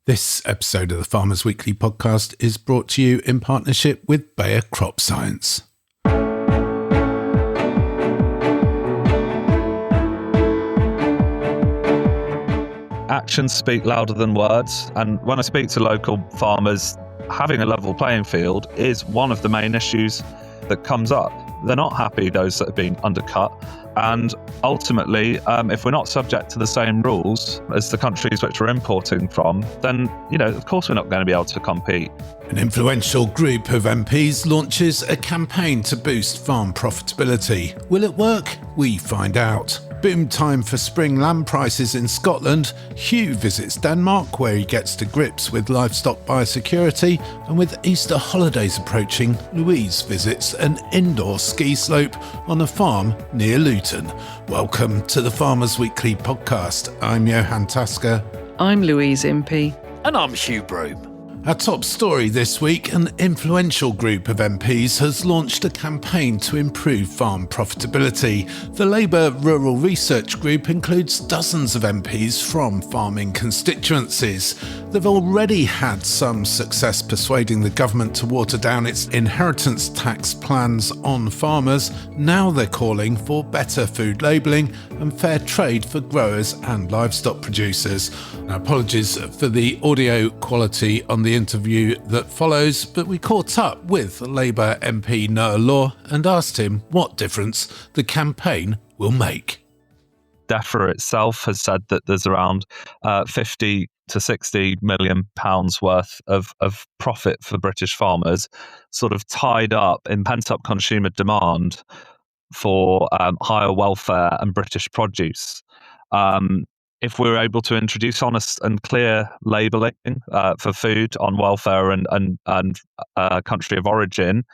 This episode of the Farmers Weekly podcast is brought to you in partnership with Bayer Crop Science. Actions speak louder than words, and when I speak to local farmers, having a level playing field is one of the main issues that comes up. They're not happy, those that have been undercut, and ultimately, if we're not subject to the same rules as the countries which we're importing from, then, of course we're not going to be able to compete. An influential group of MPs launches a campaign to boost farm profitability. Will it work? We find out. Boom time for spring lamb prices in Scotland. Hugh visits Denmark, where he gets to grips with livestock biosecurity. And with Easter holidays approaching, Louise visits an indoor ski slope on a farm near Luton. Welcome to the Farmers Weekly podcast. I'm Johann. I'm Louise Impey. And I'm Hugh. Broom. Our top story this week, an influential group of MPs has launched a campaign to improve farm profitability. The Labour Rural Research Group includes dozens of MPs from farming constituencies. They've already had some success persuading the government to water down its inheritance tax plans on farmers. Now they're calling for better food labelling and fair trade for growers and livestock producers. Now, apologies for the audio quality on the interview that follows, but we caught up with Labour MP Noah Law and asked him what difference the campaign will make. DEFRA itself has said that there's around 50 to 60 million pounds worth of profit for British farmers, sort of tied up in pent-up consumer demand for higher welfare and British produce. If we're able to introduce honest and clear labelling for food on welfare and country of origin,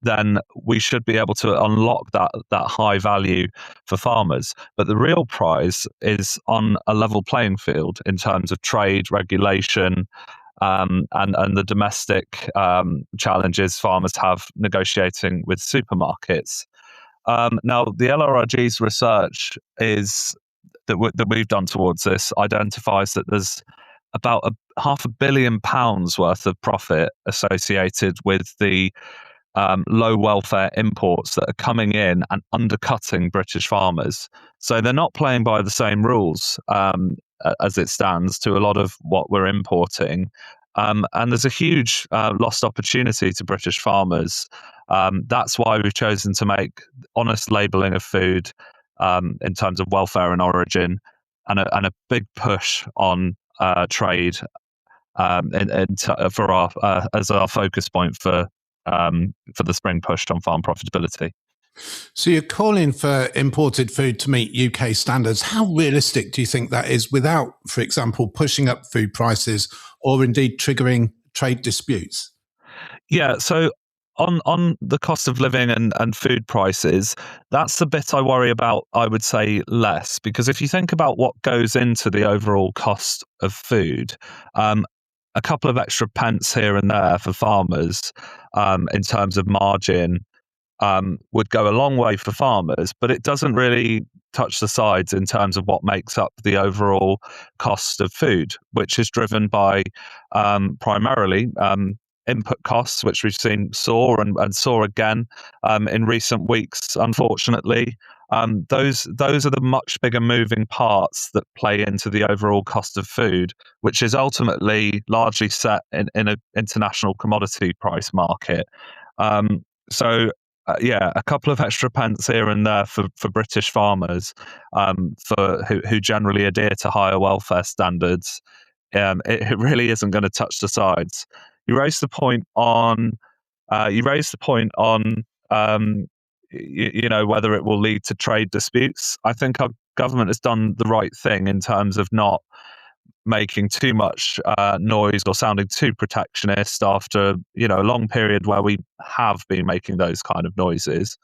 then we should be able to unlock that high value for farmers. But the real prize is on a level playing field in terms of trade, regulation, and the domestic challenges farmers have negotiating with supermarkets. Now, the LRRG's research that we've done towards this identifies that there's about £500 million worth of profit associated with the low welfare imports that are coming in and undercutting British farmers. So they're not playing by the same rules as it stands to a lot of what we're importing. And there's a huge lost opportunity to British farmers. That's why we've chosen to make honest labelling of food in terms of welfare and origin, and a big push on trade for our as our focus point for the spring push on farm profitability. So you're calling for imported food to meet UK standards. How realistic do you think that is without, for example, pushing up food prices or indeed triggering trade disputes? Yeah, so on the cost of living and food prices, that's the bit I worry about, I would say, less. Because if you think about what goes into the overall cost of food, a couple of extra pence here and there for farmers in terms of margin would go a long way for farmers, but it doesn't really touch the sides in terms of what makes up the overall cost of food, which is driven by primarily input costs, which we've seen soar and soar again in recent weeks, unfortunately. Those are the much bigger moving parts that play into the overall cost of food, which is ultimately largely set in an international commodity price market. A couple of extra pence here and there for British farmers who generally adhere to higher welfare standards. It really isn't going to touch the sides. You raised the point on whether it will lead to trade disputes. I think our government has done the right thing in terms of not making too much noise or sounding too protectionist after a long period where we have been making those kind of noises.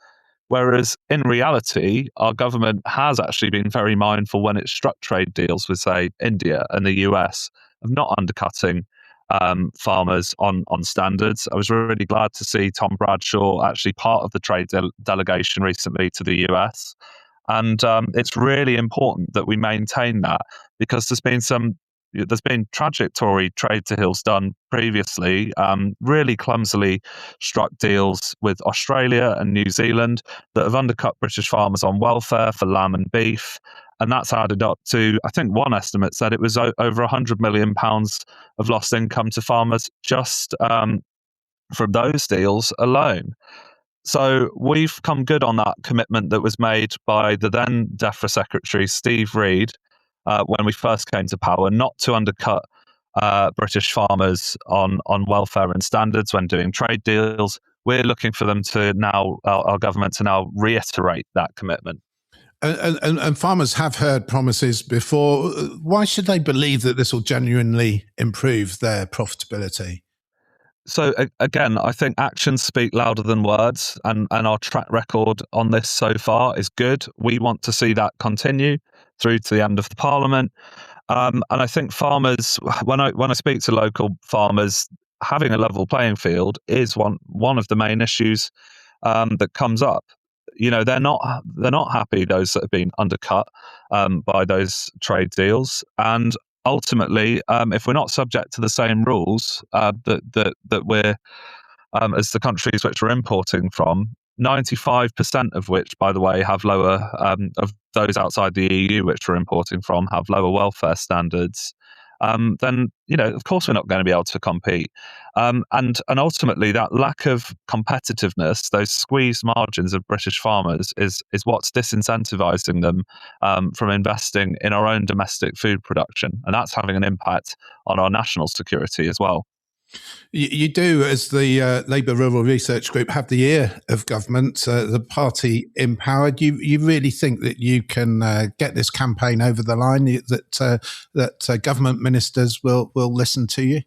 Whereas in reality, our government has actually been very mindful when it struck trade deals with, say, India and the US of not undercutting farmers on standards. I was really glad to see Tom Bradshaw actually part of the trade delegation recently to the US. And it's really important that we maintain that, because there's been some there's been tragic Tory trade deals done previously, really clumsily struck deals with Australia and New Zealand that have undercut British farmers on welfare for lamb and beef. And that's added up to, I think one estimate said it was over £100 million of lost income to farmers just from those deals alone. So we've come good on that commitment that was made by the then DEFRA Secretary, Steve Reed, when we first came to power, not to undercut British farmers on welfare and standards when doing trade deals. We're looking for them to now, our government to now reiterate that commitment. And farmers have heard promises before. Why should they believe that this will genuinely improve their profitability? So again, I think actions speak louder than words, and our track record on this so far is good. We want to see that continue through to the end of the Parliament. And I think farmers, when I speak to local farmers, having a level playing field is one of the main issues that comes up. They're not happy, those that have been undercut by those trade deals, and ultimately, if we're not subject to the same rules that we're as the countries which we're importing from, 95% of which, by the way, have lower of those outside the EU which we're importing from have lower welfare standards. Then of course we're not going to be able to compete, and ultimately that lack of competitiveness, those squeezed margins of British farmers, is what's disincentivizing them from investing in our own domestic food production, and that's having an impact on our national security as well. You do, as the Labour Rural Research Group, have the ear of government, the party empowered. You really think that you can get this campaign over the line, that government ministers will listen to you?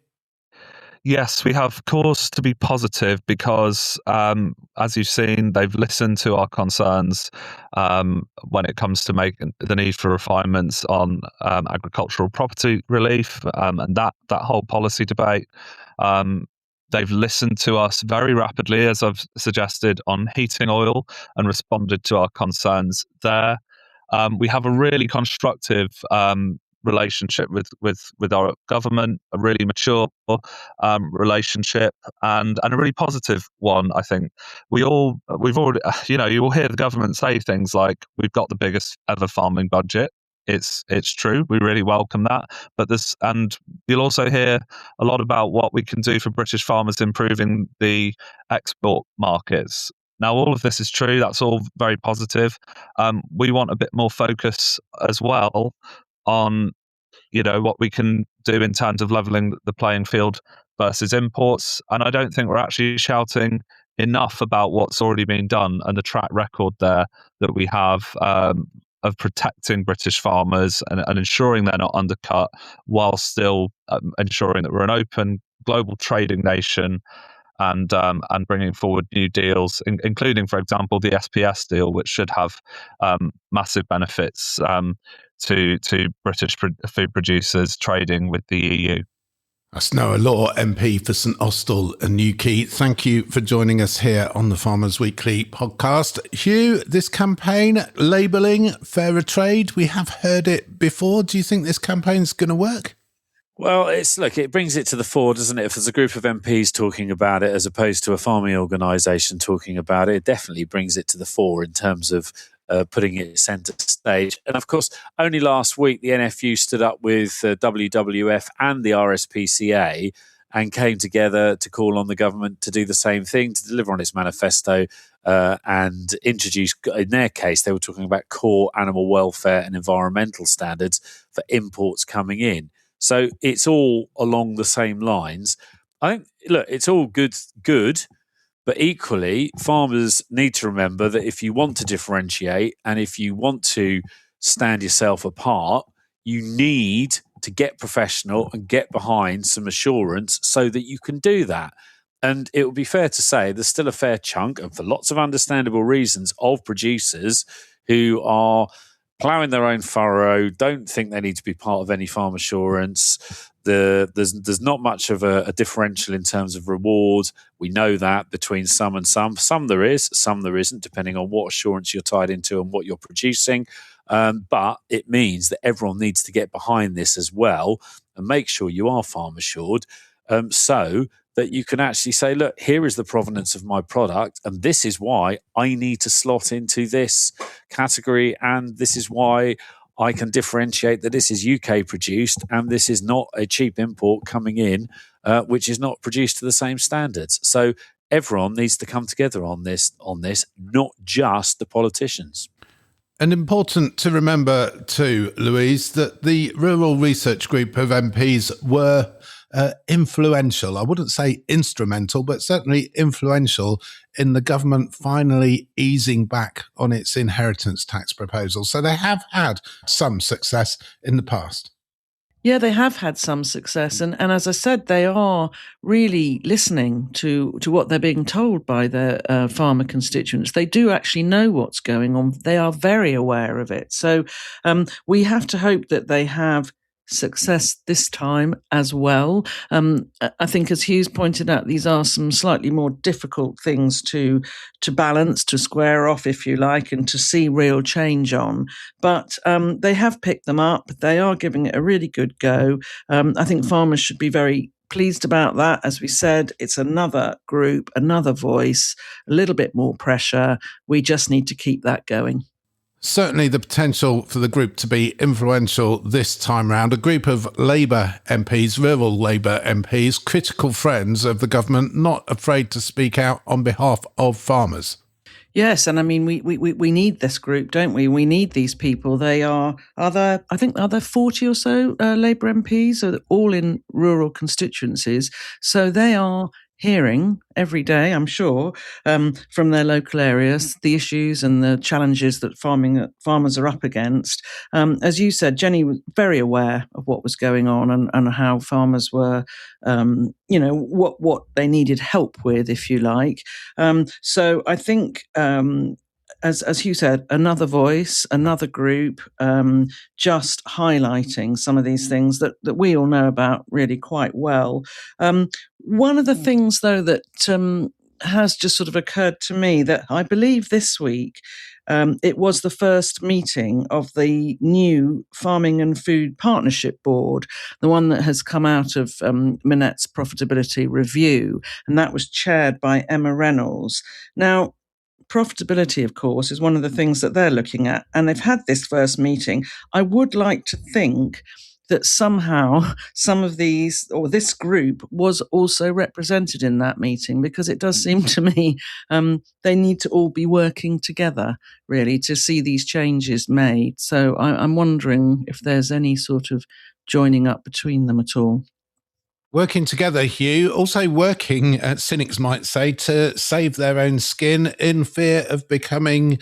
Yes, we have cause to be positive because, as you've seen, they've listened to our concerns when it comes to making the need for refinements on agricultural property relief and that whole policy debate. They've listened to us very rapidly, as I've suggested, on heating oil and responded to our concerns there. We have a really constructive relationship with our government, a really mature relationship, and a really positive one. I think we've already, you will hear the government say things like, "We've got the biggest ever farming budget." It's true. We really welcome that. And you'll also hear a lot about what we can do for British farmers improving the export markets. Now, all of this is true. That's all very positive. We want a bit more focus as well on what we can do in terms of leveling the playing field versus imports. And I don't think we're actually shouting enough about what's already been done and the track record there that we have of protecting British farmers and ensuring they're not undercut, while still ensuring that we're an open global trading nation and bringing forward new deals, including, for example, the SPS deal, which should have massive benefits to British food producers trading with the EU. That's Noah Law, MP for St Austell and Newquay. Thank you for joining us here on the Farmers Weekly podcast. Hugh, this campaign, labelling fairer trade, we have heard it before. Do you think this campaign's going to work? Well, it brings it to the fore, doesn't it? If there's a group of MPs talking about it as opposed to a farming organisation talking about it, it definitely brings it to the fore in terms of putting it centre stage. And of course, only last week, the NFU stood up with WWF and the RSPCA and came together to call on the government to do the same thing, to deliver on its manifesto and introduce, in their case, they were talking about core animal welfare and environmental standards for imports coming in. So it's all along the same lines. I think, look, it's all good, but equally, farmers need to remember that if you want to differentiate and if you want to stand yourself apart, you need to get professional and get behind some assurance so that you can do that. And it would be fair to say there's still a fair chunk, and for lots of understandable reasons, of producers who are ploughing their own furrow, don't think they need to be part of any farm assurance. There's not much of a differential in terms of reward. We know that between some and some. Some there is, some there isn't, depending on what assurance you're tied into and what you're producing. But it means that everyone needs to get behind this as well and make sure you are farm assured, so that you can actually say, look, here is the provenance of my product, and this is why I need to slot into this category, and this is why I can differentiate that this is UK produced and this is not a cheap import coming in, which is not produced to the same standards. So everyone needs to come together on this, not just the politicians. And important to remember too, Louise, that the Rural Research Group of MPs were influential. I wouldn't say instrumental, but certainly influential in the government finally easing back on its inheritance tax proposal. So they have had some success in the past. Yeah, they have had some success. And as I said, they are really listening to what they're being told by their farmer constituents. They do actually know what's going on. They are very aware of it. So we have to hope that they have success this time as well. I think, as Hugh's pointed out, these are some slightly more difficult things to balance, to square off, if you like, and to see real change on. But they have picked them up. They are giving it a really good go. I think farmers should be very pleased about that. As we said, it's another group, another voice, a little bit more pressure. We just need to keep that going. Certainly the potential for the group to be influential this time round. A group of Labour MPs, rural Labour MPs, critical friends of the government, not afraid to speak out on behalf of farmers. Yes, and I mean, we need this group, don't we? We need these people. They are there 40 or so Labour MPs, all in rural constituencies. So they are hearing every day, I'm sure, from their local areas, the issues and the challenges that farmers are up against. As you said, Jenny was very aware of what was going on and how farmers were, what they needed help with, if you like. So I think, as Hugh said, another voice, another group, just highlighting some of these things that we all know about really quite well. One of the things, though, that has just sort of occurred to me, that I believe this week it was the first meeting of the new Farming and Food Partnership Board, the one that has come out of Minette's profitability review, and that was chaired by Emma Reynolds. Now, profitability, of course, is one of the things that they're looking at, and they've had this first meeting. I would like to think that somehow some of these, or this group, was also represented in that meeting, because it does seem to me they need to all be working together, really, to see these changes made. So I'm wondering if there's any sort of joining up between them at all. Working together, Hugh, also working, cynics might say, to save their own skin in fear of becoming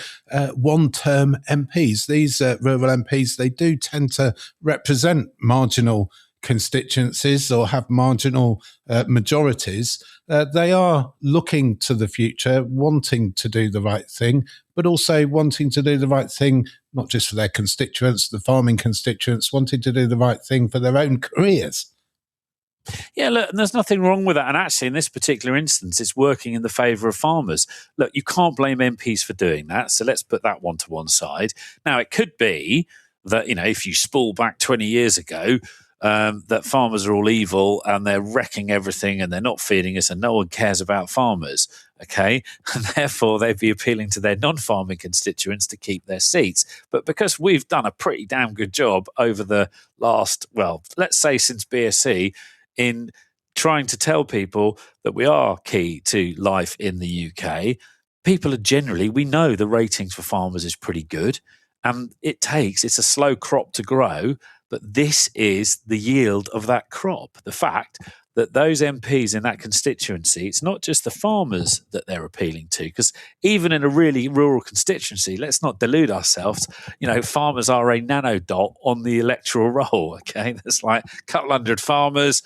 one-term MPs. These rural MPs, they do tend to represent marginal constituencies or have marginal majorities. They are looking to the future, wanting to do the right thing, but also wanting to do the right thing, not just for their constituents, the farming constituents, wanting to do the right thing for their own careers. Yeah, look, and there's nothing wrong with that. And actually, in this particular instance, it's working in the favour of farmers. Look, you can't blame MPs for doing that. So let's put that one to one side. Now, it could be that, if you spool back 20 years ago, that farmers are all evil and they're wrecking everything and they're not feeding us and no one cares about farmers, okay? And therefore, they'd be appealing to their non-farming constituents to keep their seats. But because we've done a pretty damn good job over the last, let's say since BSE, in trying to tell people that we are key to life in the UK, people are generally, we know the ratings for farmers is pretty good. And it's a slow crop to grow, but this is the yield of that crop. The fact that those MPs in that constituency, it's not just the farmers that they're appealing to, because even in a really rural constituency, let's not delude ourselves, farmers are a nanodot on the electoral roll, okay? There's like a couple hundred farmers,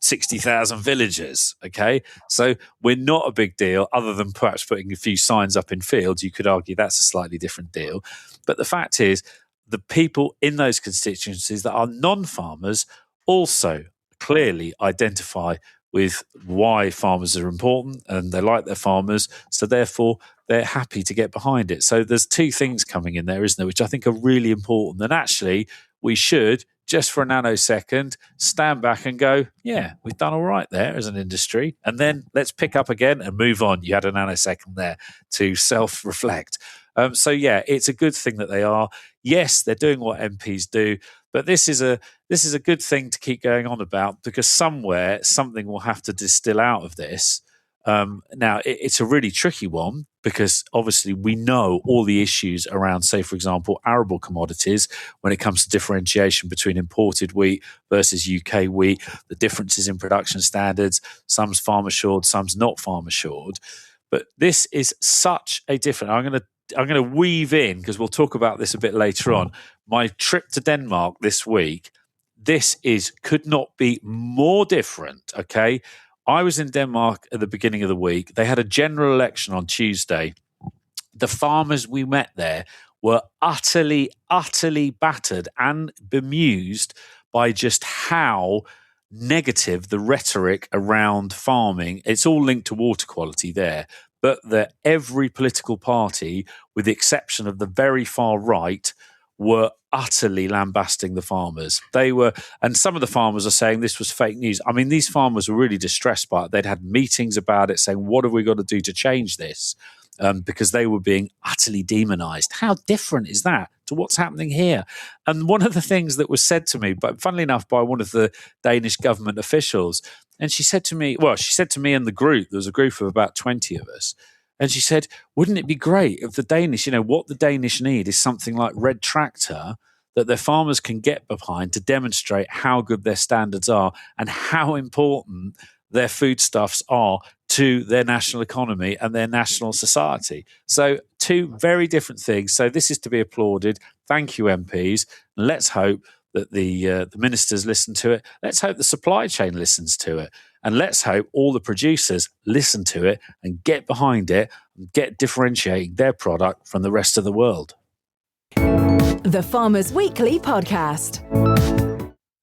60,000 villagers, okay? So we're not a big deal, other than perhaps putting a few signs up in fields. You could argue that's a slightly different deal. But the fact is, the people in those constituencies that are non-farmers also clearly identify with why farmers are important and they like their farmers. So therefore, they're happy to get behind it. So there's two things coming in there, isn't there, which I think are really important. And actually, we should, just for a nanosecond, stand back and go, yeah, we've done all right there as an industry. And then let's pick up again and move on. You had a nanosecond there to self-reflect. So yeah, it's a good thing that they are. Yes, they're doing what MPs do, but this is a good thing to keep going on about, because somewhere something will have to distill out of this. Now, it's a really tricky one, because obviously we know all the issues around, say, for example, arable commodities when it comes to differentiation between imported wheat versus UK wheat, the differences in production standards, some's farm assured, some's not farm assured. But this is such a different. I'm going to weave in, because we'll talk about this a bit later on, my trip to Denmark this week. This could not be more different, okay? I was in Denmark at the beginning of the week. They had a general election on Tuesday. The farmers we met there were utterly, utterly battered and bemused by just how negative the rhetoric around farming. It's all linked to water quality there, but that every political party, with the exception of the very far right, were utterly lambasting the farmers. And some of the farmers are saying this was fake news. I mean, these farmers were really distressed by it. They'd had meetings about it, saying, what have we got to do to change this? Because they were being utterly demonized. How different is that to what's happening here? And one of the things that was said to me, but funnily enough, by one of the Danish government officials, and she said to me and the group, there was a group of about 20 of us, and she said, wouldn't it be great if the Danish, what the Danish need is something like Red Tractor that their farmers can get behind to demonstrate how good their standards are and how important their foodstuffs are to their national economy and their national society. So two very different things. So this is to be applauded. Thank you, MPs. Let's hope that the ministers listen to it. Let's hope the supply chain listens to it. And let's hope all the producers listen to it and get behind it and get differentiating their product from the rest of the world. The Farmers Weekly Podcast.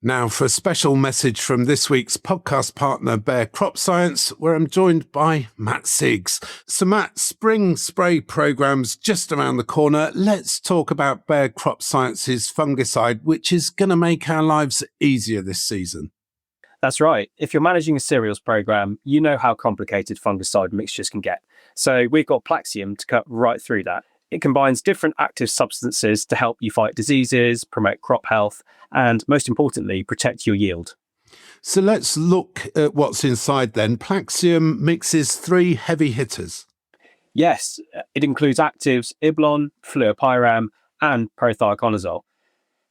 Now for a special message from this week's podcast partner, Bayer Crop Science, where I'm joined by Matt Siggs. So Matt, spring spray program's just around the corner. Let's talk about Bayer Crop Science's fungicide, which is going to make our lives easier this season. That's right. If you're managing a cereals program, you know how complicated fungicide mixtures can get. So we've got Plaxium to cut right through that. It combines different active substances to help you fight diseases, promote crop health, and most importantly, protect your yield. So let's look at what's inside then. Plaxium mixes 3 heavy hitters. Yes, it includes actives Iblon, fluopyram, and prothioconazole.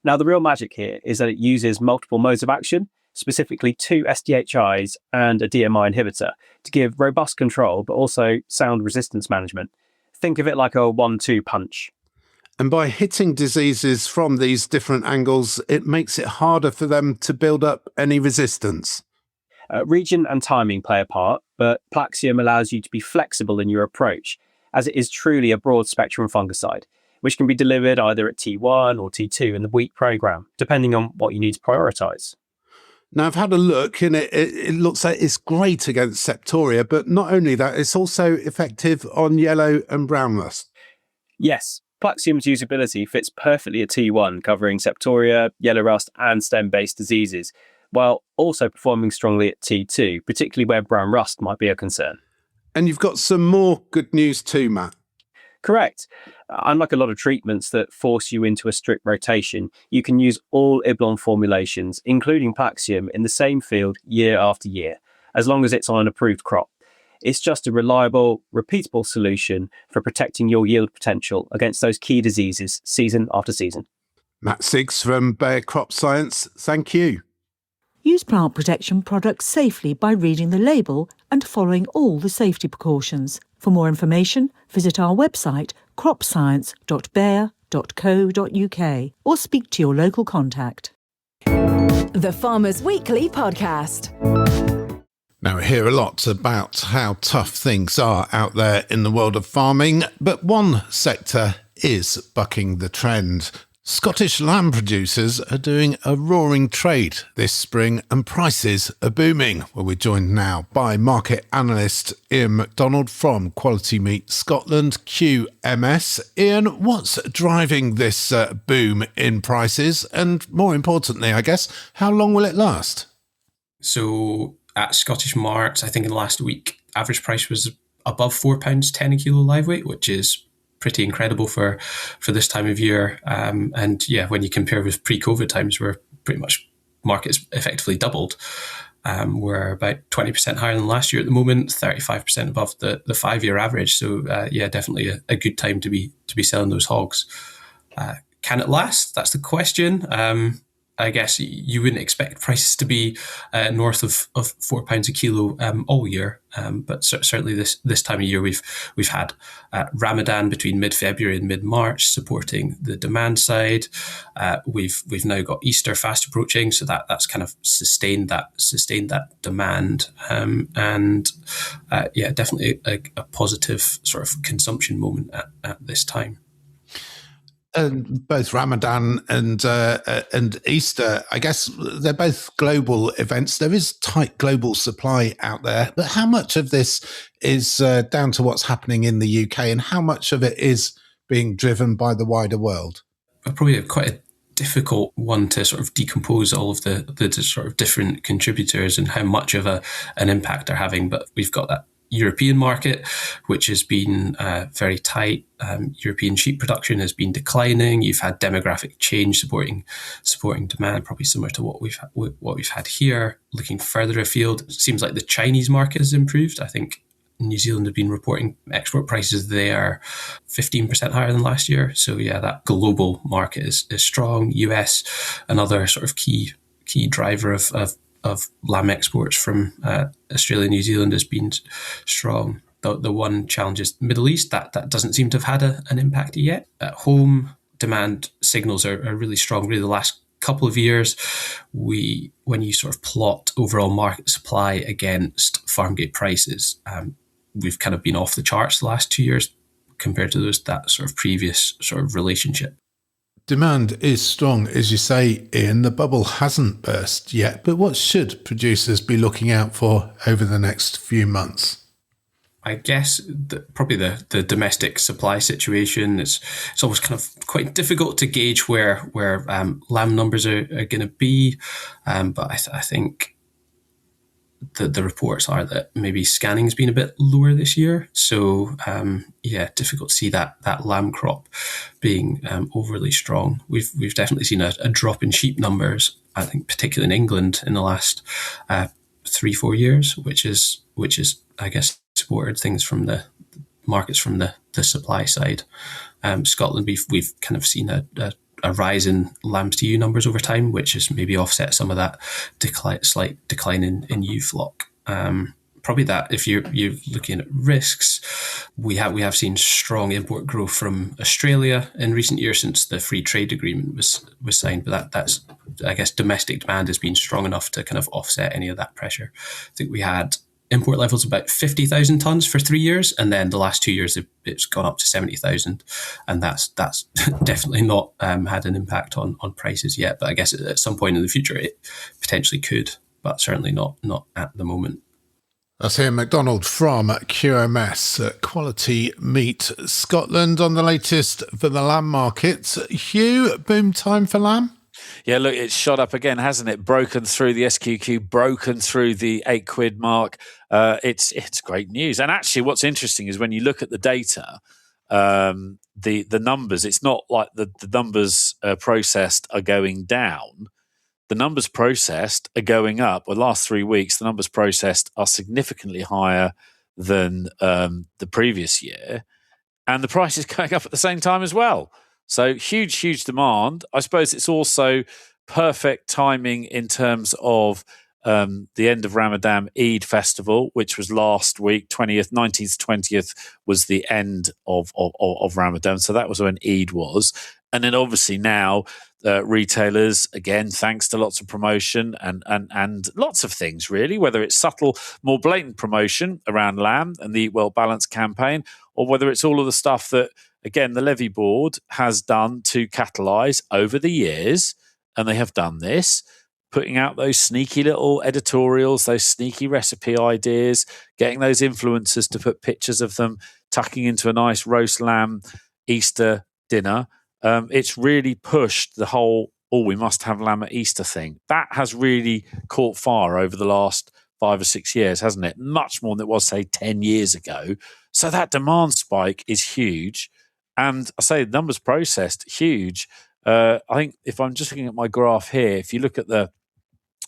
Now, the real magic here is that it uses multiple modes of action, specifically 2 SDHIs and a DMI inhibitor, to give robust control, but also sound resistance management. Think of it like a 1-2 punch. And by hitting diseases from these different angles, it makes it harder for them to build up any resistance. Region and timing play a part, but Plaxium allows you to be flexible in your approach, as it is truly a broad spectrum fungicide, which can be delivered either at T1 or T2 in the wheat program, depending on what you need to prioritise. Now, I've had a look and it looks like it's great against septoria, but not only that, it's also effective on yellow and brown rust. Yes, Plaxium's usability fits perfectly at T1, covering septoria, yellow rust and stem-based diseases, while also performing strongly at T2, particularly where brown rust might be a concern. And you've got some more good news too, Matt. Correct. Unlike a lot of treatments that force you into a strict rotation, you can use all Iblon formulations, including Plaxium, in the same field year after year, as long as it's on an approved crop. It's just a reliable, repeatable solution for protecting your yield potential against those key diseases season after season. Matt Siggs from Bayer Crop Science, thank you. Use plant protection products safely by reading the label and following all the safety precautions. For more information, visit our website cropscience.bayer.co.uk or speak to your local contact. The Farmers Weekly Podcast. Now, I hear a lot about how tough things are out there in the world of farming, but one sector is bucking the trend. Scottish lamb producers are doing a roaring trade this spring and prices are booming. Well, we're joined now by market analyst Ian MacDonald from Quality Meat Scotland, QMS. Ian, what's driving this boom in prices? And more importantly, I guess, how long will it last? So at Scottish Marts, I think in the last week, average price was above £4.10 a kilo live weight, which is pretty incredible for this time of year. And yeah, when you compare with pre-COVID times, where pretty much markets effectively doubled, we're about 20% higher than last year at the moment, 35% above the 5-year average. So yeah, definitely a good time to be selling those hogs. Can it last? That's the question. I guess you wouldn't expect prices to be north of £4 a kilo all year, but certainly this time of year we've had Ramadan between mid-February and mid-March supporting the demand side. We've now got Easter fast approaching, so that's kind of sustained that demand, and yeah, definitely a positive sort of consumption moment at this time. And both Ramadan and Easter, I guess they're both global events. There is tight global supply out there, but how much of this is down to what's happening in the UK, and how much of it is being driven by the wider world? Probably quite a difficult one to sort of decompose all of the sort of different contributors and how much of an impact they're having. But we've got that European market, which has been very tight. European sheep production has been declining. You've had demographic change supporting demand, probably similar to what we've had here. Looking further afield, it seems like the Chinese market has improved. I think New Zealand have been reporting export prices there 15% higher than last year. So yeah, that global market is strong. US, another sort of key driver of lamb exports from Australia and New Zealand has been strong. The one challenge is Middle East. That doesn't seem to have had an impact yet. At home, demand signals are really strong. Really, the last couple of years, when you sort of plot overall market supply against farm gate prices, we've kind of been off the charts the last 2 years compared to that sort of previous sort of relationship. Demand is strong, as you say, Ian. The bubble hasn't burst yet, but what should producers be looking out for over the next few months? I guess probably the domestic supply situation. It's always kind of quite difficult to gauge where lamb numbers are going to be, but I think the reports are that maybe scanning's been a bit lower this year. So yeah, difficult to see that lamb crop being overly strong. We've definitely seen a drop in sheep numbers, I think particularly in England in the last 3-4 years, which is I guess supported things from the markets from the supply side. Scotland, we've kind of seen a rise in lambs to ewe numbers over time, which has maybe offset some of that slight decline in ewe flock. Probably that if you're looking at risks, we have seen strong import growth from Australia in recent years since the free trade agreement was signed. But that's I guess domestic demand has been strong enough to kind of offset any of that pressure. I think we had import levels about 50,000 tonnes for 3 years, and then the last 2 years it's gone up to 70,000, and that's definitely not had an impact on prices yet. But I guess at some point in the future it potentially could, but certainly not at the moment. That's Ian MacDonald from QMS, Quality Meat Scotland, on the latest for the lamb market. Hugh, boom time for lamb? Yeah, look, it's shot up again, hasn't it? Broken through the SQQ, broken through the £8 mark. It's great news. And actually, what's interesting is when you look at the data, the numbers, it's not like the numbers processed are going down. The numbers processed are going up. Well, the last 3 weeks, the numbers processed are significantly higher than the previous year. And the price is going up at the same time as well. So huge demand. I suppose it's also perfect timing in terms of the end of Ramadan Eid festival, which was last week, 19th, 20th was the end of Ramadan. So that was when Eid was. And then obviously now retailers, again, thanks to lots of promotion and lots of things really, whether it's subtle, more blatant promotion around lamb and the Eat Well Balanced campaign, or whether it's all of the stuff that again, the levy board has done to catalyse over the years, and they have done this, putting out those sneaky little editorials, those sneaky recipe ideas, getting those influencers to put pictures of them tucking into a nice roast lamb Easter dinner. It's really pushed the whole, we must have lamb at Easter thing. That has really caught fire over the last 5 or 6 years, hasn't it? Much more than it was, say, 10 years ago. So that demand spike is huge. And I say numbers processed, huge. I think if I'm just looking at my graph here, if you look at the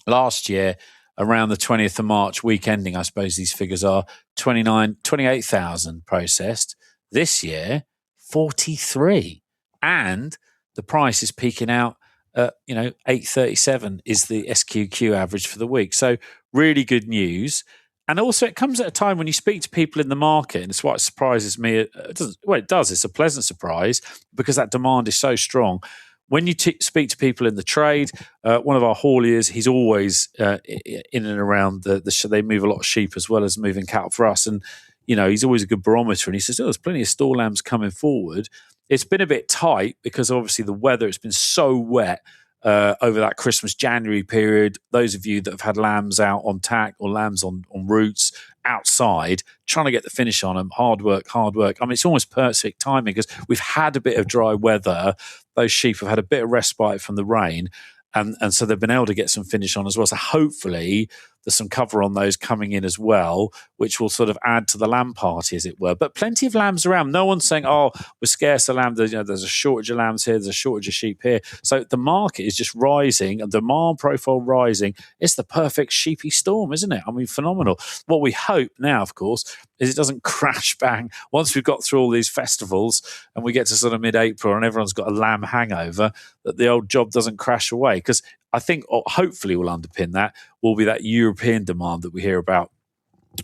last year, around the 20th of March, week ending, I suppose these figures are 28,000 processed. This year, 43. And the price is peaking out at, 8.37 is the SQQ average for the week. So really good news. And also it comes at a time when you speak to people in the market, and it's what surprises me. It does. It's a pleasant surprise because that demand is so strong. When you speak to people in the trade, one of our hauliers, he's always in and around they move a lot of sheep as well as moving cattle for us. And, he's always a good barometer. And he says, there's plenty of store lambs coming forward. It's been a bit tight because obviously the weather, it's been so wet over that Christmas, January period. Those of you that have had lambs out on tack or lambs on roots outside, trying to get the finish on them, hard work. I mean, it's almost perfect timing because we've had a bit of dry weather. Those sheep have had a bit of respite from the rain. And so they've been able to get some finish on as well. So hopefully there's some cover on those coming in as well, which will sort of add to the lamb party, as it were. But plenty of lambs around. No one's saying, we're scarce of lamb. There's a shortage of lambs here. There's a shortage of sheep here. So the market is just rising and demand profile rising. It's the perfect sheepy storm, isn't it? I mean, phenomenal. What we hope now, of course, is it doesn't crash bang once we've got through all these festivals and we get to sort of mid-April and everyone's got a lamb hangover, that the old job doesn't crash away. Because I think hopefully will underpin that will be that European demand that we hear about,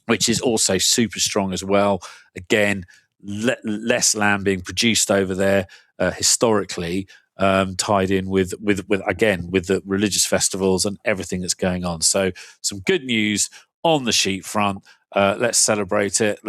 which is also super strong as well. Again, less lamb being produced over there historically, tied in with the religious festivals and everything that's going on. So some good news on the sheep front. Let's celebrate it.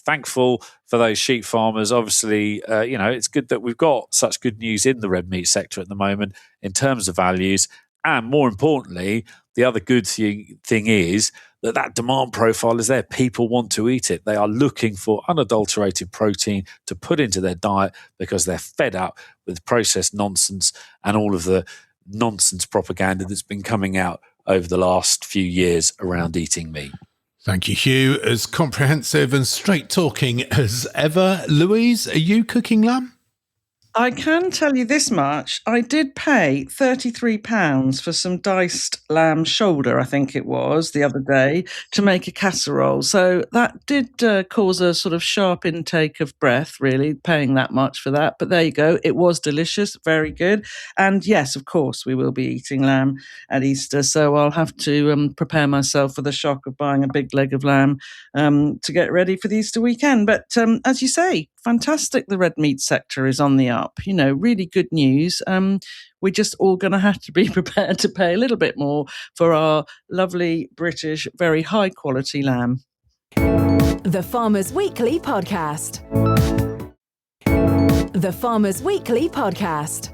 Thankful for those sheep farmers. Obviously, it's good that we've got such good news in the red meat sector at the moment in terms of values. And more importantly, the other good thing is that demand profile is there. People want to eat it. They are looking for unadulterated protein to put into their diet because they're fed up with processed nonsense and all of the nonsense propaganda that's been coming out over the last few years around eating meat. Thank you, Hugh. As comprehensive and straight talking as ever. Louise, are you cooking lamb? I can tell you this much. I did pay £33 for some diced lamb shoulder, I think it was, the other day, to make a casserole. So that did cause a sort of sharp intake of breath, really, paying that much for that. But there you go. It was delicious, very good. And yes, of course, we will be eating lamb at Easter. So I'll have to prepare myself for the shock of buying a big leg of lamb to get ready for the Easter weekend. But as you say, fantastic. The red meat sector is on the up. Really good news. We're just all going to have to be prepared to pay a little bit more for our lovely British, very high quality lamb. The Farmers Weekly Podcast. The Farmers Weekly Podcast.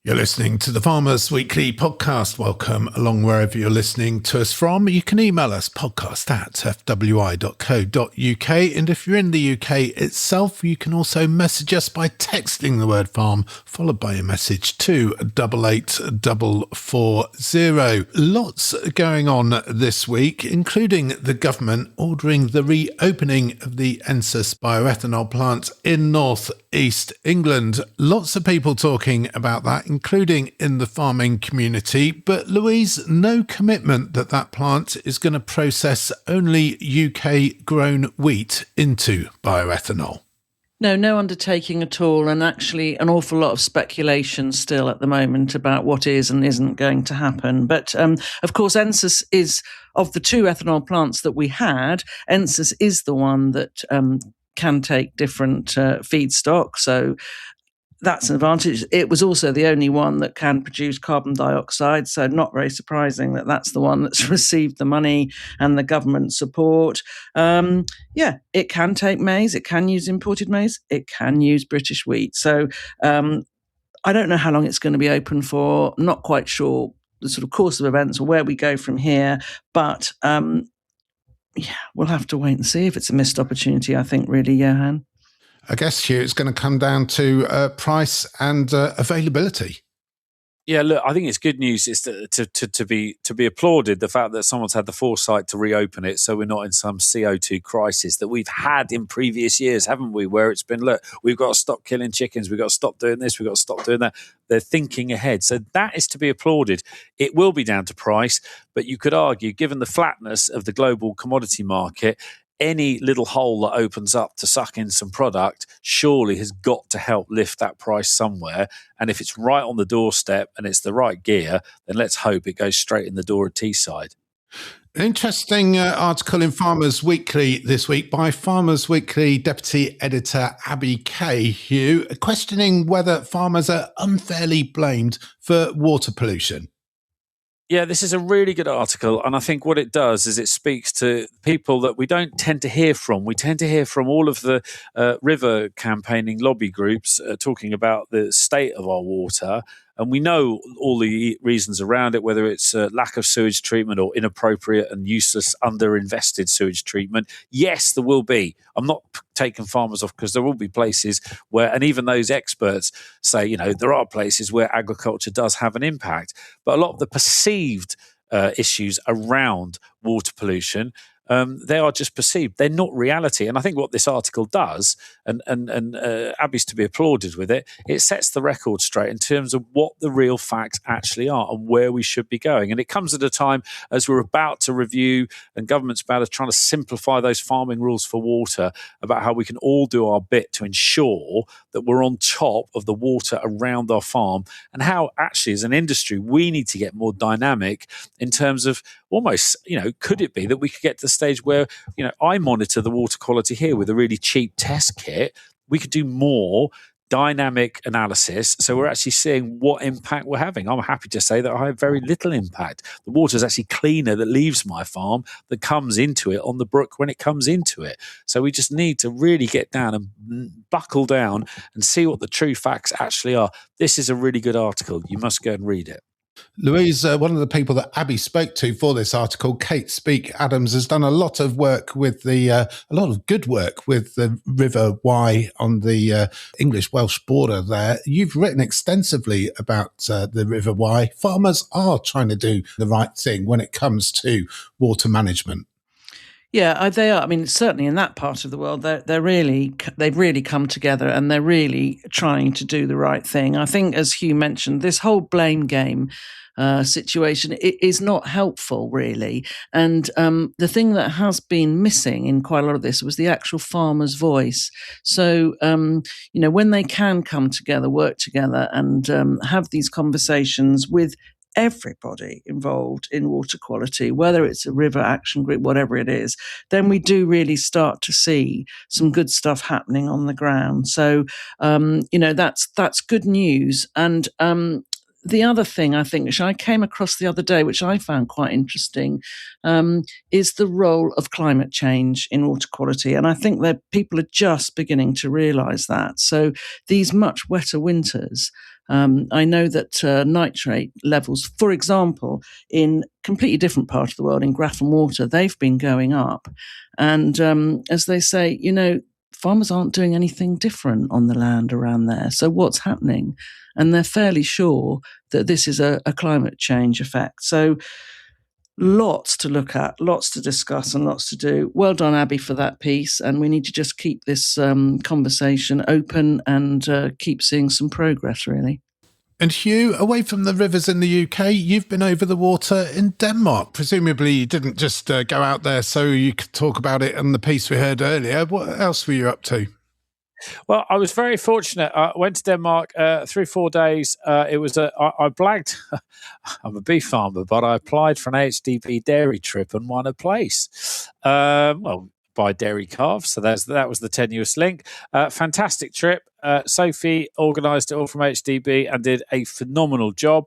You're listening to the Farmers Weekly Podcast. Welcome along wherever you're listening to us from. You can email us podcast@fwi.co.uk. And if you're in the UK itself, you can also message us by texting the word farm, followed by a message to 88440. Lots going on this week, including the government ordering the reopening of the Ensus bioethanol plant in North East England. Lots of people talking about that, including in the farming community. But Louise, no commitment that plant is going to process only UK grown wheat into bioethanol. No undertaking at all, and actually an awful lot of speculation still at the moment about what is and isn't going to happen. But of course, Ensus is, of the two ethanol plants that we had, Ensus is the one that can take different feedstock. So that's an advantage. It was also the only one that can produce carbon dioxide, so not very surprising that that's the one that's received the money and the government support. It can take maize, it can use imported maize, it can use British wheat. So I don't know how long it's going to be open for. I'm not quite sure the sort of course of events or where we go from here, but we'll have to wait and see if it's a missed opportunity, I think, really, Johann. I guess, Hugh, it's going to come down to price and availability. Yeah, look, I think it's good news. It's to be applauded, the fact that someone's had the foresight to reopen it, so we're not in some CO2 crisis that we've had in previous years, haven't we? Where it's been, look, we've got to stop killing chickens, we've got to stop doing this, we've got to stop doing that. They're thinking ahead, so that is to be applauded. It will be down to price, but you could argue, given the flatness of the global commodity market, any little hole that opens up to suck in some product surely has got to help lift that price somewhere. And if it's right on the doorstep and it's the right gear, then let's hope it goes straight in the door at Teesside. An interesting article in Farmers Weekly this week by Farmers Weekly Deputy Editor Abby Kay, Hugh, questioning whether farmers are unfairly blamed for water pollution. Yeah, this is a really good article, and I think what it does is it speaks to people that we don't tend to hear from. We tend to hear from all of the river campaigning lobby groups talking about the state of our water, and we know all the reasons around it, whether it's lack of sewage treatment or inappropriate and useless underinvested sewage treatment. Yes, there will be. I'm not taking farmers off, because there will be places where, and even those experts say, there are places where agriculture does have an impact. But a lot of the perceived issues around water pollution, they are just perceived. They're not reality. And I think what this article does, and Abby's to be applauded with it, it sets the record straight in terms of what the real facts actually are and where we should be going. And it comes at a time as we're about to review, and government's about to trying to simplify those farming rules for water, about how we can all do our bit to ensure that we're on top of the water around our farm, and how actually as an industry we need to get more dynamic in terms of almost, could it be that we could get to the stage where, I monitor the water quality here with a really cheap test kit. We could do more dynamic analysis, so we're actually seeing what impact we're having. I'm happy to say that I have very little impact. The water is actually cleaner that leaves my farm that comes into it on the brook when it comes into it. So we just need to really get down and buckle down and see what the true facts actually are. This is a really good article. You must go and read it. Louise, one of the people that Abby spoke to for this article, Kate Speak Adams, has done a lot of work with a lot of good work with the River Wye on the English-Welsh border there. You've written extensively about the River Wye. Farmers are trying to do the right thing when it comes to water management. Yeah, they are. I mean, certainly in that part of the world, they've really come together, and they're really trying to do the right thing. I think, as Hugh mentioned, this whole blame game situation is not helpful, really. And the thing that has been missing in quite a lot of this was the actual farmer's voice. So, when they can come together, work together, and have these conversations with everybody involved in water quality, whether it's a river action group, whatever it is, then we do really start to see some good stuff happening on the ground. So, that's good news. And the other thing I think, which I came across the other day, which I found quite interesting, is the role of climate change in water quality. And I think that people are just beginning to realise that. So these much wetter winters, I know that nitrate levels, for example, in completely different part of the world, in Grafham Water, they've been going up. And as they say, farmers aren't doing anything different on the land around there. So what's happening? And they're fairly sure that this is a climate change effect. So lots to look at, lots to discuss, and lots to do. Well done, Abby, for that piece. And we need to just keep this conversation open and keep seeing some progress, really. And Hugh, away from the rivers in the UK, you've been over the water in Denmark. Presumably you didn't just go out there so you could talk about it on the piece we heard earlier. What else were you up to? Well, I was very fortunate. I went to Denmark 3-4 days. It was I blagged. I'm a beef farmer, but I applied for an HDB dairy trip and won a place. by dairy calves. So that was the tenuous link. Fantastic trip. Sophie organised it all from HDB and did a phenomenal job.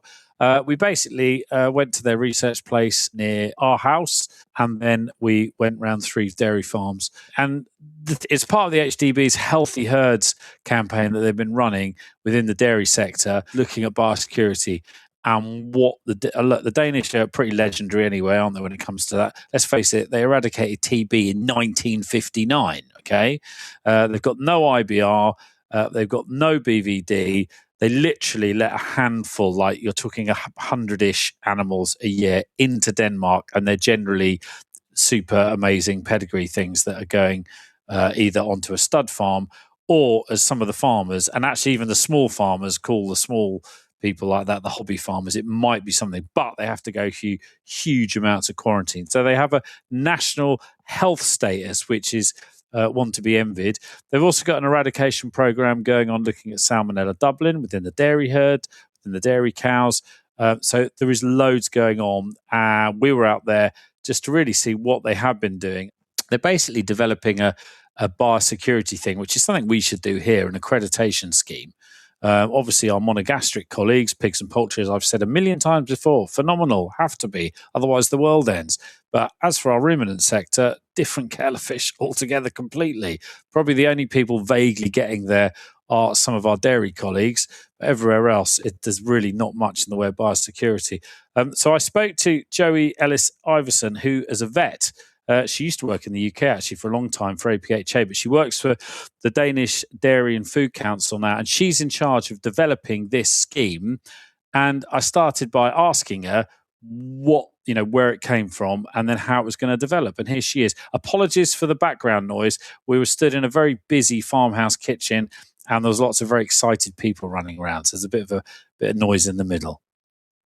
We basically went to their research place near our house, and then we went round 3 dairy farms. And it's part of the HDB's Healthy Herds campaign that they've been running within the dairy sector, looking at biosecurity. And what the Danish are pretty legendary anyway, aren't they, when it comes to that? Let's face it, they eradicated TB in 1959, okay? They've got no IBR, they've got no BVD. They literally let a handful, like you're talking 100-ish animals a year into Denmark, and they're generally super amazing pedigree things that are going either onto a stud farm or, as some of the farmers, and actually even the small farmers call the small people like that the hobby farmers, it might be something, but they have to go through huge amounts of quarantine. So they have a national health status, which is one to be envied. They've also got an eradication program going on looking at Salmonella Dublin within the dairy herd, within the dairy cows. So there is loads going on. We were out there just to really see what they have been doing. They're basically developing a biosecurity thing, which is something we should do here, an accreditation scheme. Obviously, our monogastric colleagues, pigs and poultry, as I've said a million times before, phenomenal, have to be, otherwise the world ends. But as for our ruminant sector, different kettle of fish altogether completely. Probably the only people vaguely getting there are some of our dairy colleagues. But everywhere else, there's really not much in the way of biosecurity. So I spoke to Joey Ellis-Iverson, who, as a vet, she used to work in the UK actually for a long time for APHA, but she works for the Danish Dairy and Food Council now, and she's in charge of developing this scheme. And I started by asking her where it came from and then how it was going to develop. And here she is. Apologies for the background noise. We were stood in a very busy farmhouse kitchen, and there was lots of very excited people running around. So there's a bit of noise in the middle.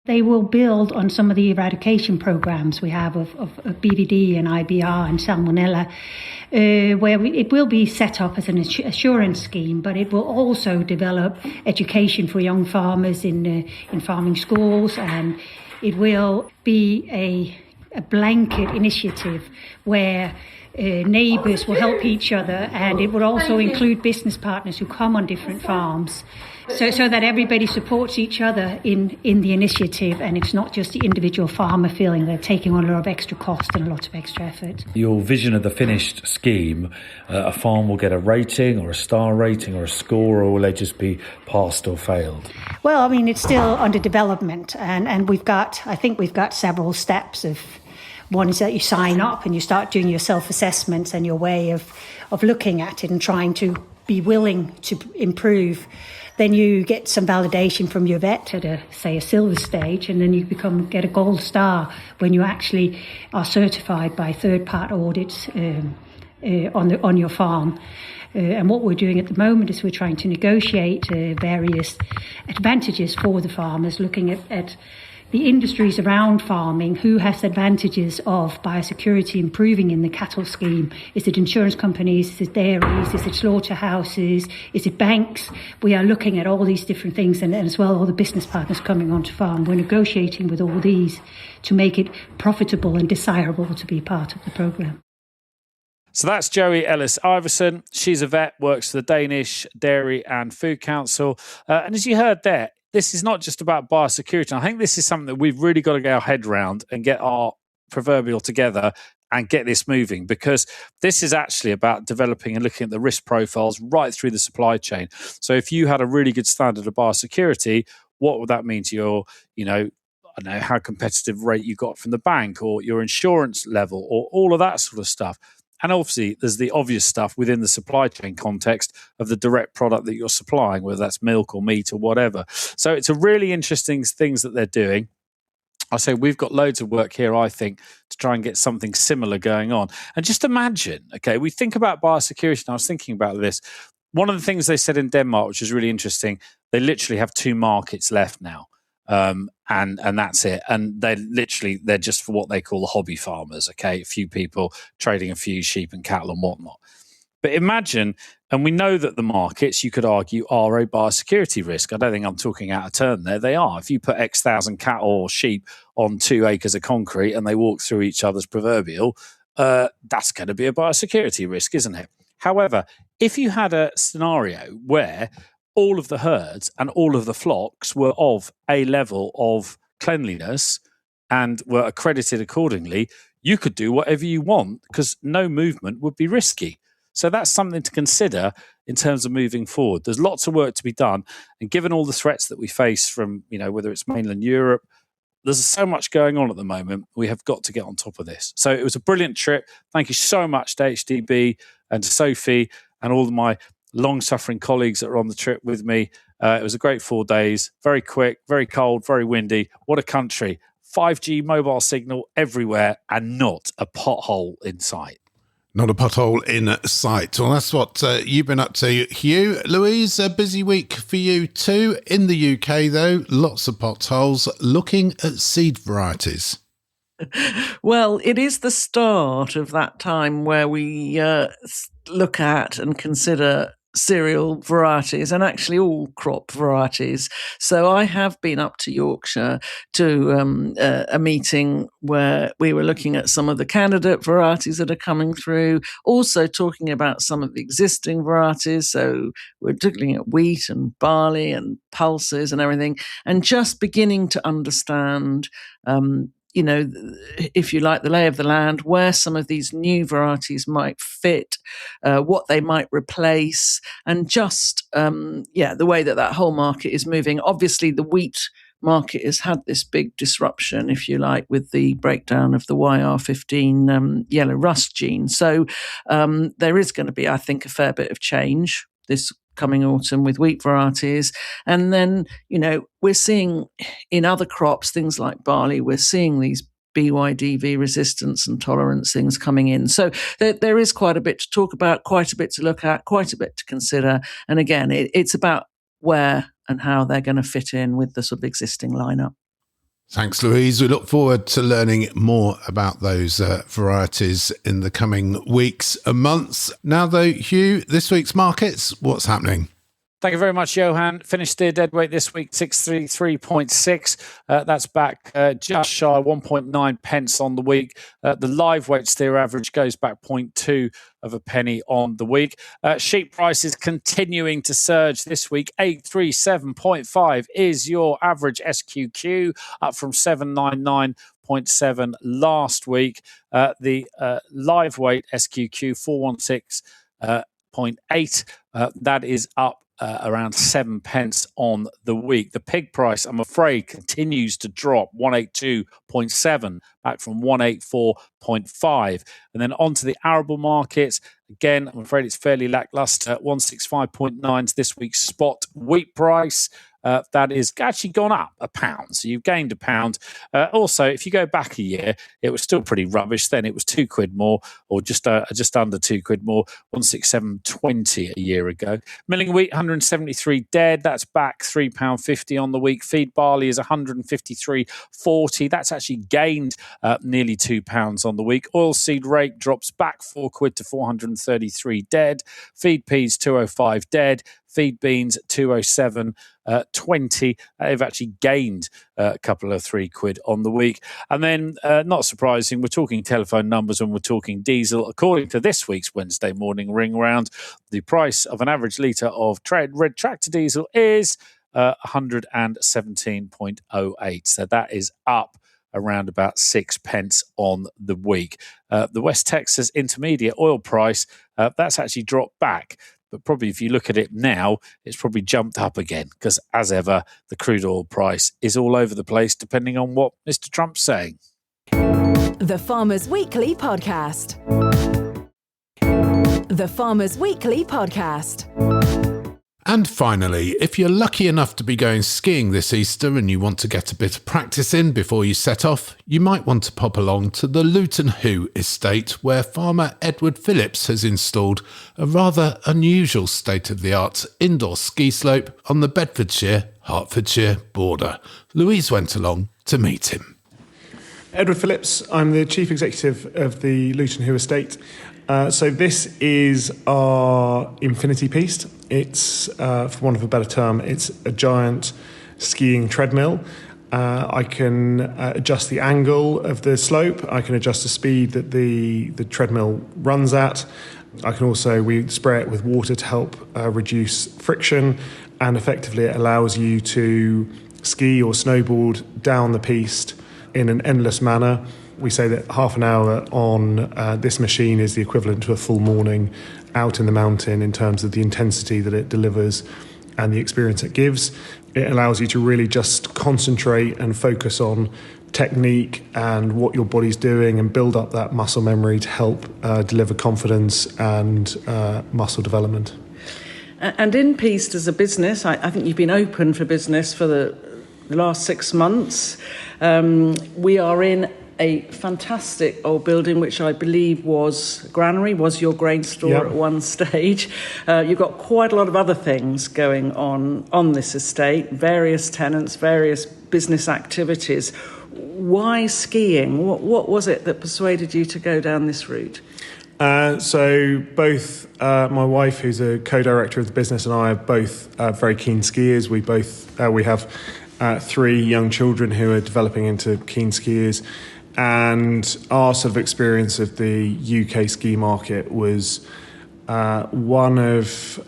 They will build on some of the eradication programs we have of BVD and IBR and Salmonella, where it will be set up as an assurance scheme, but it will also develop education for young farmers in farming schools, and it will be a blanket initiative where neighbours will help each other, and it will also include business partners who come on different farms. So that everybody supports each other in the initiative, and it's not just the individual farmer feeling they're taking on a lot of extra cost and a lot of extra effort. Your vision of the finished scheme, a farm will get a rating or a star rating or a score, or will they just be passed or failed? Well, I mean, it's still under development, and I think we've got several steps of. One is that you sign up and you start doing your self-assessments and your way of looking at it and trying to be willing to improve. Then you get some validation from your vet at a silver stage, and then you get a gold star when you actually are certified by third-party audits on your farm. And what we're doing at the moment is we're trying to negotiate various advantages for the farmers, looking at the industries around farming, who has advantages of biosecurity improving in the cattle scheme. Is it insurance companies? Is it dairies? Is it slaughterhouses? Is it banks? We are looking at all these different things, and as well all the business partners coming onto farm. We're negotiating with all these to make it profitable and desirable to be part of the programme. So that's Joey Ellis-Iverson. She's a vet, works for the Danish Dairy and Food Council. And as you heard there, this is not just about biosecurity. I think this is something that we've really got to get our head around and get our proverbial together and get this moving, because this is actually about developing and looking at the risk profiles right through the supply chain. So if you had a really good standard of biosecurity, what would that mean to your, I don't know, how competitive rate you got from the bank, or your insurance level, or all of that sort of stuff. And obviously, there's the obvious stuff within the supply chain context of the direct product that you're supplying, whether that's milk or meat or whatever. So it's a really interesting things that they're doing. I say we've got loads of work here, I think, to try and get something similar going on. And just imagine, okay, we think about biosecurity, and I was thinking about this. One of the things they said in Denmark, which is really interesting, they literally have 2 markets left now. And that's it. And they're just for what they call the hobby farmers, okay? A few people trading a few sheep and cattle and whatnot. But imagine, and we know that the markets, you could argue, are a biosecurity risk. I don't think I'm talking out of turn there. They are. If you put X thousand cattle or sheep on 2 acres of concrete and they walk through each other's proverbial, that's going to be a biosecurity risk, isn't it? However, if you had a scenario where all of the herds and all of the flocks were of a level of cleanliness and were accredited accordingly, you could do whatever you want because no movement would be risky. So that's something to consider in terms of moving forward. There's lots of work to be done. And given all the threats that we face from, whether it's mainland Europe, there's so much going on at the moment. We have got to get on top of this. So it was a brilliant trip. Thank you so much to HDB and to Sophie and all of my long-suffering colleagues that are on the trip with me. It was a great 4 days. Very quick, very cold, very windy. What a country. 5G mobile signal everywhere and not a pothole in sight. Not a pothole in sight. Well, that's what you've been up to, Hugh. Louise, a busy week for you too. In the UK, though, lots of potholes. Looking at seed varieties. Well, it is the start of that time where we look at and consider cereal varieties and actually all crop varieties. So I have been up to Yorkshire to a meeting where we were looking at some of the candidate varieties that are coming through, also talking about some of the existing varieties. So we're looking at wheat and barley and pulses and everything, and just beginning to understand if you like, the lay of the land, where some of these new varieties might fit, what they might replace, and just, the way that whole market is moving. Obviously, the wheat market has had this big disruption, if you like, with the breakdown of the YR15 yellow rust gene. So there is going to be, I think, a fair bit of change this coming autumn with wheat varieties. And then, we're seeing in other crops, things like barley, we're seeing these BYDV resistance and tolerance things coming in. So there is quite a bit to talk about, quite a bit to look at, quite a bit to consider. And again, it's about where and how they're going to fit in with the sort of existing lineup. Thanks, Louise. We look forward to learning more about those varieties in the coming weeks and months. Now, though, Hugh, this week's markets, what's happening? Thank you very much, Johann. Finished steer deadweight this week, 633.6. That's back just shy of 1.9 pence on the week. The live weight steer average goes back 0.2 of a penny on the week. Sheep prices continuing to surge this week. 837.5 is your average SQQ, up from 799.7 last week. The live weight SQQ 416.8. That is up around 7 pence on the week. The pig price, I'm afraid, continues to drop, 182.7, back from 184.5. And then onto the arable markets. Again, I'm afraid it's fairly lackluster. 165.9 is this week's spot wheat price. That is actually gone up £1. So you've gained £1. Also, if you go back a year, it was still pretty rubbish. Then it was £2 more, or just under £2 more, 167.20 a year ago. Milling wheat, 173 dead. That's back £3.50 on the week. Feed barley is 153.40. That's actually gained nearly £2 on the week. Oilseed rape drops back £4 to 433 dead. Feed peas 205 dead. Feed beans 207.20. They've actually gained a couple of £3 on the week. And then, not surprising, we're talking telephone numbers and we're talking diesel. According to this week's Wednesday morning ring round, the price of an average litre of red tractor diesel is 117.08. So that is up around about 6 pence on the week. The West Texas Intermediate oil price, that's actually dropped back. But probably if you look at it now, it's probably jumped up again because, as ever, the crude oil price is all over the place depending on what Mr. Trump's saying. The Farmers Weekly Podcast. The Farmers Weekly Podcast. And finally, if you're lucky enough to be going skiing this Easter and you want to get a bit of practice in before you set off, you might want to pop along to the Luton Hoo estate, where farmer Edward Phillips has installed a rather unusual state-of-the-art indoor ski slope on the Bedfordshire-Hertfordshire border. Louise went along to meet him. Edward Phillips, I'm the Chief Executive of the Luton Hoo estate. So this is our infinity piste. It's, for want of a better term, it's a giant skiing treadmill. I can adjust the angle of the slope. I can adjust the speed that the treadmill runs at. I can also, we spray it with water to help reduce friction, and effectively it allows you to ski or snowboard down the piste in an endless manner. We say that half an hour on this machine is the equivalent to a full morning out in the mountain in terms of the intensity that it delivers and the experience it gives. It allows you to really just concentrate and focus on technique and what your body's doing and build up that muscle memory to help deliver confidence and muscle development. And in Piste as a business, I think you've been open for business for the last 6 months. We are in a fantastic old building, which I believe was granary, was your grain store at one stage. You've got quite a lot of other things going on this estate, various tenants, various business activities. Why skiing? What was it that persuaded you to go down this route? So both my wife, who's a co-director of the business, and I are both very keen skiers. We have 3 young children who are developing into keen skiers. And our sort of experience of the UK ski market was one of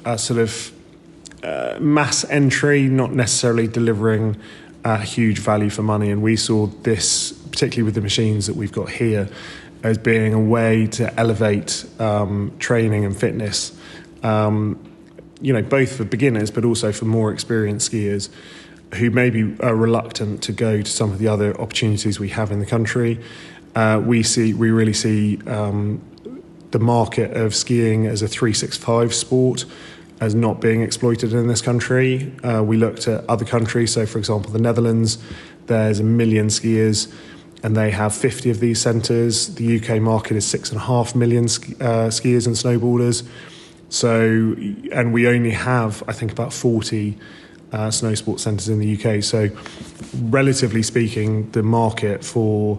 mass entry, not necessarily delivering huge value for money. And we saw this, particularly with the machines that we've got here, as being a way to elevate training and fitness, both for beginners but also for more experienced skiers who may be reluctant to go to some of the other opportunities we have in the country. We really see the market of skiing as a 365 sport as not being exploited in this country. We looked at other countries, so for example the Netherlands, there's 1 million skiers and they have 50 of these centres. The UK market is 6.5 million skiers and snowboarders. So, and we only have, I think, about 40 snow sports centres in the UK. So relatively speaking, the market for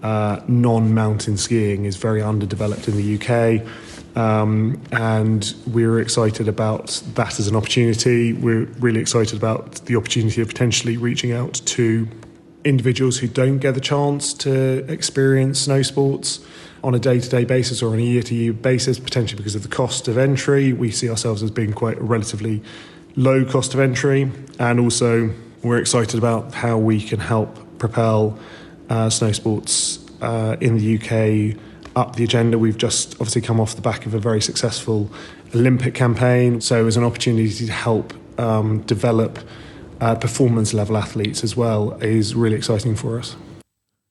non-mountain skiing is very underdeveloped in the UK. And we're excited about that as an opportunity. We're really excited about the opportunity of potentially reaching out to individuals who don't get the chance to experience snow sports on a day-to-day basis or on a year-to-year basis, potentially because of the cost of entry. We see ourselves as being quite a relatively low cost of entry, and also we're excited about how we can help propel snow sports in the UK up the agenda. We've just obviously come off the back of a very successful Olympic campaign, so as an opportunity to help develop performance level athletes as well is really exciting for us.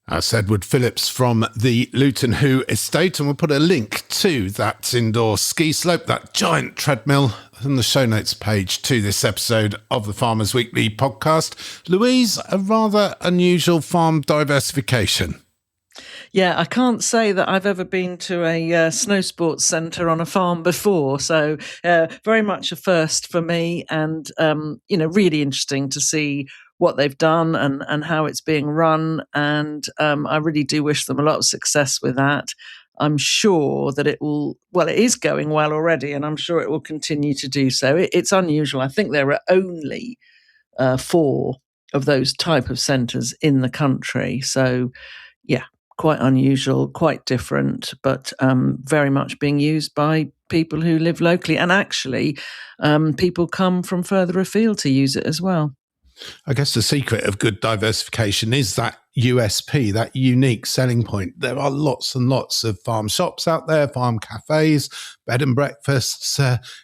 That's Edward Phillips from the Luton Hoo estate, and we'll put a link to that indoor ski slope, that giant treadmill, on the show notes page to this episode of the Farmers Weekly podcast. Louise, a rather unusual farm diversification. Yeah, I can't say that I've ever been to a snow sports centre on a farm before. So very much a first for me, and, really interesting to see what they've done and how it's being run. And I really do wish them a lot of success with that. I'm sure that it is going well already, and I'm sure it will continue to do so. It's unusual. I think there are only 4 of those type of centres in the country. So, yeah, quite unusual, quite different, but very much being used by people who live locally. And actually, people come from further afield to use it as well. I guess the secret of good diversification is that USP, that unique selling point. There are lots and lots of farm shops out there, farm cafes, bed and breakfasts,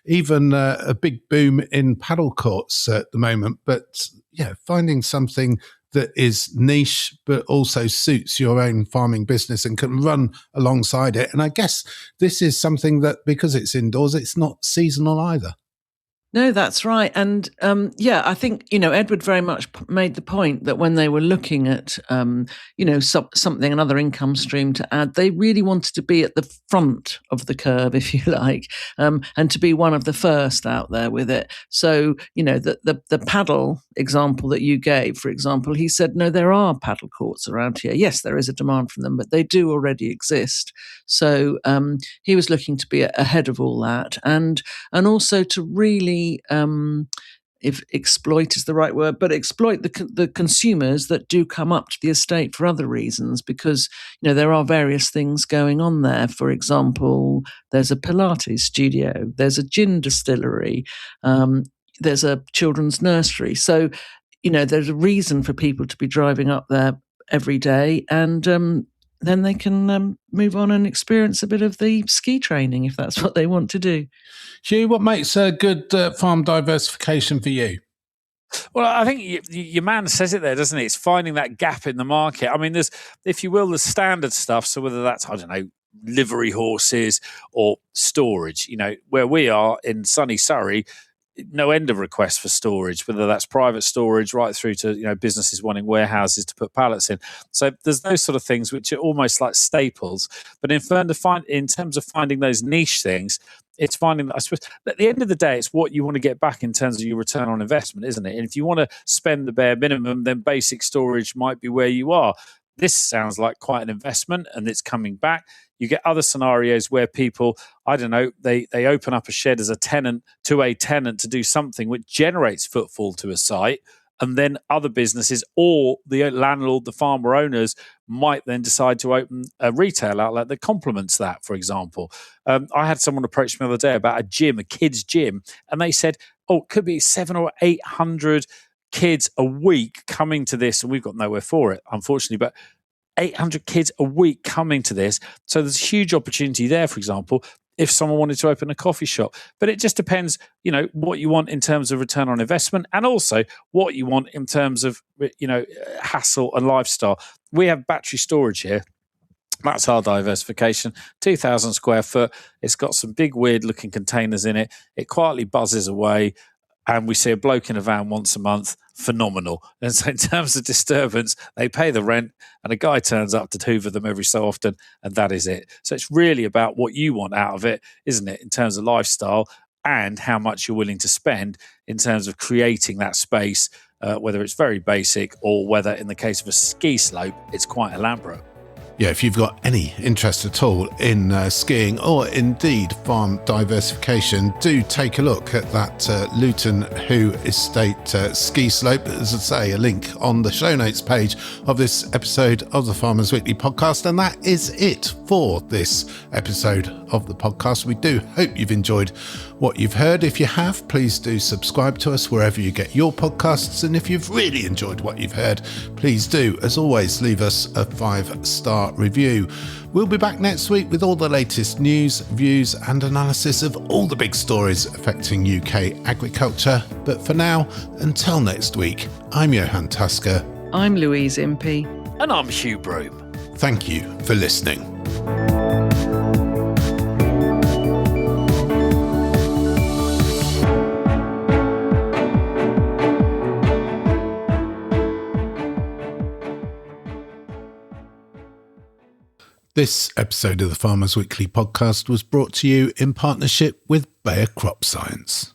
even a big boom in paddle courts at the moment. But yeah, finding something that is niche but also suits your own farming business and can run alongside it. And I guess this is something that, because it's indoors, it's not seasonal either. No, that's right. And I think, Edward very much made the point that when they were looking at, something, another income stream to add, they really wanted to be at the front of the curve, if you like, and to be one of the first out there with it. So, the paddle example that you gave, for example, he said, no, there are paddle courts around here. Yes, there is a demand for them, but they do already exist. So he was looking to be ahead of all that and also to really if exploit is the right word, but exploit the consumers that do come up to the estate for other reasons, because there are various things going on there. For example, there's a Pilates studio, there's a gin distillery, there's a children's nursery. So, there's a reason for people to be driving up there every day, and then they can move on and experience a bit of the ski training if that's what they want to do. Hugh, what makes a good farm diversification for you? Well, I think your man says it there, doesn't he? It's finding that gap in the market. I mean, there's, if you will, the standard stuff. So whether that's, I don't know, livery horses or storage, where we are in sunny Surrey, no end of requests for storage, whether that's private storage right through to businesses wanting warehouses to put pallets in. So there's those sort of things which are almost like staples. But in terms of finding those niche things, it's finding, I suppose, at the end of the day, it's what you want to get back in terms of your return on investment, isn't it? And if you want to spend the bare minimum, then basic storage might be where you are. This sounds like quite an investment and it's coming back. You get other scenarios where people, I don't know, they open up a shed as a tenant to do something which generates footfall to a site. And then other businesses or the landlord, the farmer owners might then decide to open a retail outlet that complements that, for example. I had someone approach me the other day about a gym, a kids' gym, and they said, it could be 700 or 800 kids a week coming to this, and we've got nowhere for it, unfortunately, but 800 kids a week coming to this. So there's a huge opportunity there, for example, if someone wanted to open a coffee shop. But it just depends, what you want in terms of return on investment and also what you want in terms of, hassle and lifestyle. We have battery storage here. That's our diversification, 2,000 square foot. It's got some big weird looking containers in it. It quietly buzzes away. And we see a bloke in a van once a month, phenomenal. And so in terms of disturbance, they pay the rent and a guy turns up to hoover them every so often, and that is it. So it's really about what you want out of it, isn't it, in terms of lifestyle and how much you're willing to spend in terms of creating that space, whether it's very basic or whether in the case of a ski slope, it's quite elaborate. Yeah, if you've got any interest at all in skiing or indeed farm diversification, do take a look at that Luton Hoo Estate ski slope. As I say, a link on the show notes page of this episode of the Farmers Weekly podcast. And that is it for this episode of the podcast. We do hope you've enjoyed what you've heard. If you have, please do subscribe to us wherever you get your podcasts. And if you've really enjoyed what you've heard, please do, as always, leave us a 5-star review. We'll be back next week with all the latest news, views and analysis of all the big stories affecting UK agriculture. But for now, until next week, I'm Johann Tusker. I'm Louise Impey. And I'm Hugh Broom. Thank you for listening. This episode of the Farmers Weekly podcast was brought to you in partnership with Bayer Crop Science.